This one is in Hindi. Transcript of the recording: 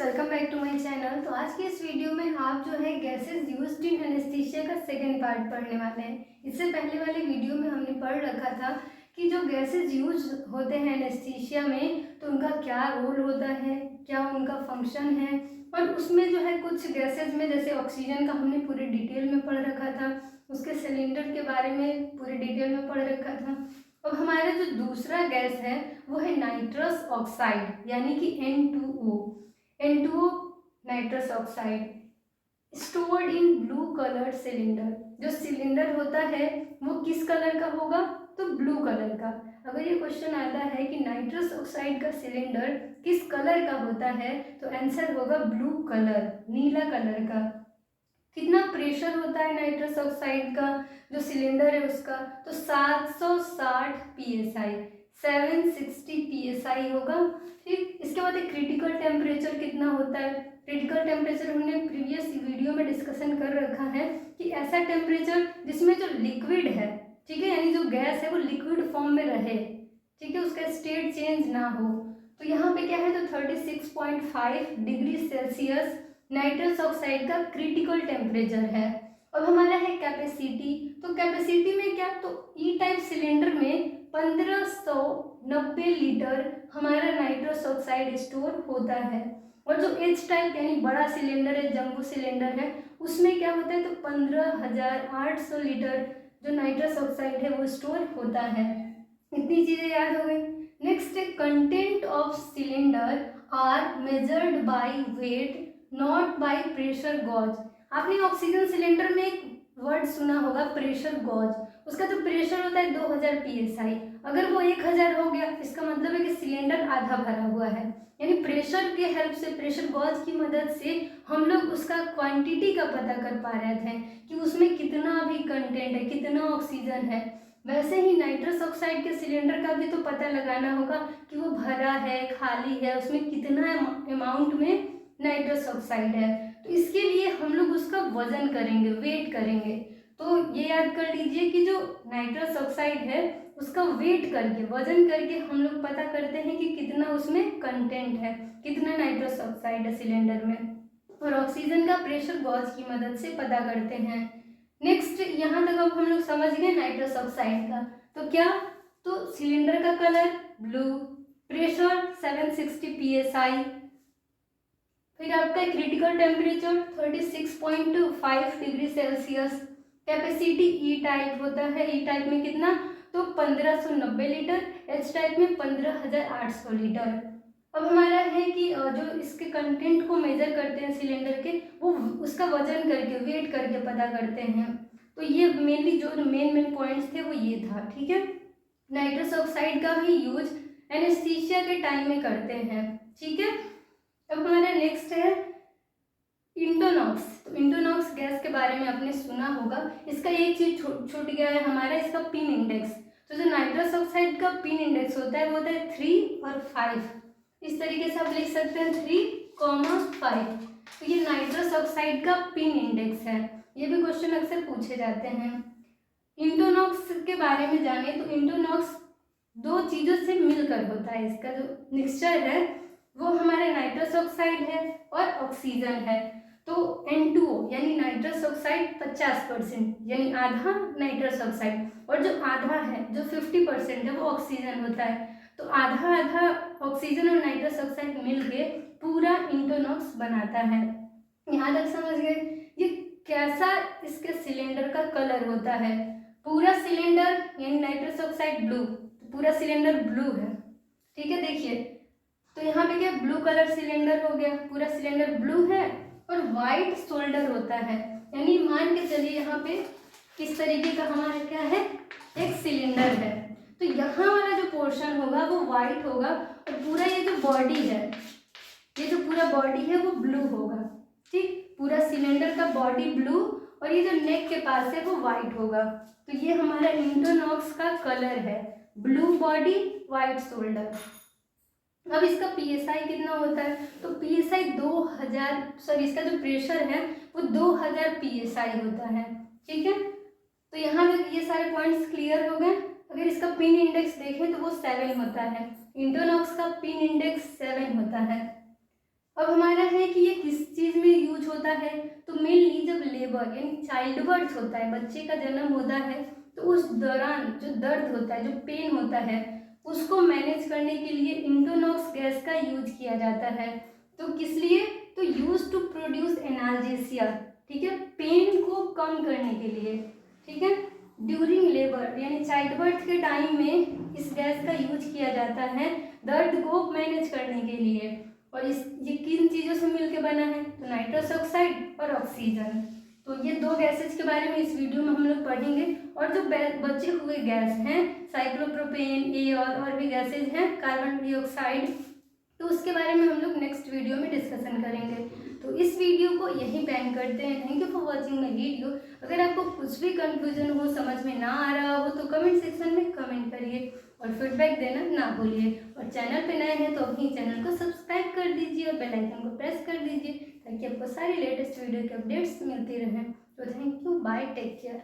Welcome back to my channel. तो आज की इस वीडियो में आप जो है गैसेस यूज्ड इन एनेस्थीसिया का सेकंड पार्ट पढ़ने वाले हैं। इससे पहले वाले वीडियो में हमने पढ़ रखा था कि जो गैसेस यूज होते हैं एनेस्थीसिया में तो उनका क्या रोल होता है, क्या उनका फंक्शन है, और उसमें जो है कुछ गैसेज में जैसे ऑक्सीजन का हमने पूरे डिटेल में पढ़ रखा था, उसके सिलेंडर के बारे में पूरे डिटेल में पढ़ रखा था। अब हमारा जो दूसरा गैस है वो है नाइट्रस ऑक्साइड यानी कि N2O। N2O nitrous oxide stored in blue coloured cylinder. जो सिलेंडर होता है वो किस कलर का होगा? तो ब्लू कलर का। अगर ये क्वेश्चन आता है कि नाइट्रस ऑक्साइड का सिलेंडर किस कलर का होता है तो आंसर होगा ब्लू कलर, नीला कलर का। कितना प्रेशर होता है नाइट्रस ऑक्साइड का जो सिलेंडर है उसका? तो 760 psi, 760 psi होगा। ठीक, इसके बाद एक क्रिटिकल टेम्परेचर कितना होता है? क्रिटिकल टेम्परेचर हमने प्रीवियस वीडियो में डिस्कशन कर रखा है कि ऐसा टेम्परेचर जिसमें जो लिक्विड है, ठीक है, यानी जो गैस है वो लिक्विड फॉर्म में रहे, ठीक है, उसका स्टेट चेंज ना हो। तो यहाँ पे क्या है? तो 36.5 डिग्री सेल्सियस नाइट्रस ऑक्साइड का क्रिटिकल टेम्परेचर है। अब हमारा है कैपेसिटी। तो कैपेसिटी में क्या? तो ई टाइप सिलेंडर में 1590 लीटर हमारा नाइट्रस ऑक्साइड स्टोर होता है, और जो एच टाइप यानी बड़ा सिलेंडर है, जंबो सिलेंडर है, उसमें क्या होता है? तो 15,800 लीटर जो नाइट्रस ऑक्साइड है वो स्टोर होता है। इतनी चीजें याद हो गई। नेक्स्ट है content of cylinder are measured by weight not by pressure gauge. आपने ऑक्सीजन सिलेंडर में एक वर्ड सुना होगा प्रेशर गॉज। उसका जो प्रेशर होता है 2000 psi। अगर वो 1000 हो गया इसका मतलब है कि सिलेंडर आधा भरा हुआ है, यानी प्रेशर के हेल्प से, प्रेशर गॉज की मदद से हम लोग उसका क्वांटिटी का पता कर पा रहे थे कि उसमें कितना भी कंटेंट है, कितना ऑक्सीजन है। वैसे ही नाइट्रस ऑक्साइड के सिलेंडर का भी तो पता लगाना होगा कि वो भरा है, खाली है, उसमें कितना अमाउंट में नाइट्रस ऑक्साइड है। तो इसके लिए हम लोग उसका वजन करेंगे, वेट करेंगे। तो ये याद कर लीजिए कि जो नाइट्रस ऑक्साइड है उसका वेट करके, वजन करके हम लोग पता करते हैं कि कितना उसमें कंटेंट है, कितना नाइट्रस ऑक्साइड है सिलेंडर में, और ऑक्सीजन का प्रेशर गॉज की मदद से पता करते हैं। नेक्स्ट, यहाँ तक अब हम लोग समझ गए नाइट्रस ऑक्साइड का। तो क्या? तो सिलेंडर का कलर ब्लू, प्रेशर 760 psi, फिर आपका critical temperature 36.5 degree Celsius, capacity E type होता है, ई टाइप में कितना? तो 1590 लीटर, एच टाइप में 15,800 लीटर। अब हमारा है कि जो इसके कंटेंट को मेजर करते हैं सिलेंडर के, वो उसका वजन करके, वेट करके पता करते हैं। तो ये मेनली जो मेन पॉइंट्स थे वो ये था, ठीक है। नाइट्रस ऑक्साइड का भी यूज एनेस्थीसिया के टाइम में करते हैं, ठीक है। अब हमारा नेक्स्ट है इंटोनॉक्स। तो इंटोनॉक्स गैस के बारे में आपने सुना होगा। इसका एक चीज छूट गया है हमारा, इसका पिन इंडेक्स। तो जो नाइट्रस ऑक्साइड का पिन इंडेक्स होता है वो होता है 3 और 5। इस तरीके से आप लिख सकते हैं 3,5। तो ये नाइट्रस ऑक्साइड का पिन इंडेक्स है। ये भी क्वेश्चन अक्सर पूछे जाते हैं। इंटोनॉक्स के बारे में जाने तो इंटोनॉक्स दो चीजों से मिलकर होता है। इसका जो मिक्सचर है वो हमारे नाइट्रस ऑक्साइड है और ऑक्सीजन है। तो N2O यानी नाइट्रस ऑक्साइड 50% यानी आधा नाइट्रस ऑक्साइड, और जो आधा है, जो 50% है, वो ऑक्सीजन होता है। तो आधा आधा ऑक्सीजन और नाइट्रस ऑक्साइड मिलके पूरा इंटोनॉक्स बनाता है। यहाँ तक समझ गए? ये कैसा इसके सिलेंडर का कलर होता है? पूरा सिलेंडर यानी नाइट्रस ऑक्साइड ब्लू, तो पूरा सिलेंडर ब्लू है, ठीक है। देखिए तो यहाँ पे क्या ब्लू कलर सिलेंडर हो गया, पूरा सिलेंडर ब्लू है, और वाइट शोल्डर होता है, यानी मान के चलिए यहाँ पे किस तरीके का हमारा क्या है, एक सिलेंडर है। तो यहाँ वाला जो पोर्शन होगा वो वाइट होगा, और पूरा ये जो बॉडी है, ये जो पूरा बॉडी है वो ब्लू होगा, ठीक। पूरा सिलेंडर का बॉडी ब्लू, और ये जो नेक के पास है वो वाइट होगा। तो ये हमारा इंटोनॉक्स का कलर है, ब्लू बॉडी वाइट शोल्डर। अब इसका psi कितना होता है? तो psi 2000, सॉरी, इसका जो प्रेशर है वो 2000 psi होता है, ठीक है। तो यहाँ तक ये सारे पॉइंट्स क्लियर हो गए। अगर इसका पिन इंडेक्स देखें तो वो 7 होता है। इंटोनॉक्स का पिन इंडेक्स 7 होता है। अब हमारा है होता है तो मेनली जब लेबर यानी चाइल्ड बर्थ होता है, बच्चे का जन्म होता है, तो उस दौरान जो दर्द होता है, जो पेन होता है, उसको मैनेज करने के लिए इंडोनॉक्स गैस का यूज किया जाता है। तो किस लिए? तो यूज टू प्रोड्यूस एनाल्जेसिया, ठीक है, पेन को कम करने के लिए, ठीक है। ड्यूरिंग लेबर यानी चाइल्ड बर्थ के टाइम में इस गैस का यूज किया जाता है दर्द को मैनेज करने के लिए। और ये किन चीज़ों से मिलकर बना है? तो नाइट्रस ऑक्साइड और ऑक्सीजन। तो ये दो गैसेज के बारे में इस वीडियो में हम लोग पढ़ेंगे। और जो बचे हुए गैस हैं, साइक्लोप्रोपेन, एयर और भी गैसेज हैं, कार्बन डाइऑक्साइड, तो उसके बारे में हम लोग नेक्स्ट वीडियो में डिस्कशन करेंगे। तो इस वीडियो को यहीं पे एंड करते हैं। Thank you for watching my video. अगर आपको कुछ भी कंफ्यूजन हो, समझ में ना आ रहा हो, तो कमेंट सेक्शन में कमेंट करिए और फीडबैक देना ना भूलिए। और चैनल पे नए हैं तो अपनी चैनल को सब्सक्राइब कर दीजिए और बेल आइकन को प्रेस कर दीजिए ताकि आपको सारी लेटेस्ट वीडियो के अपडेट्स मिलती रहें। तो thank you, bye, take care.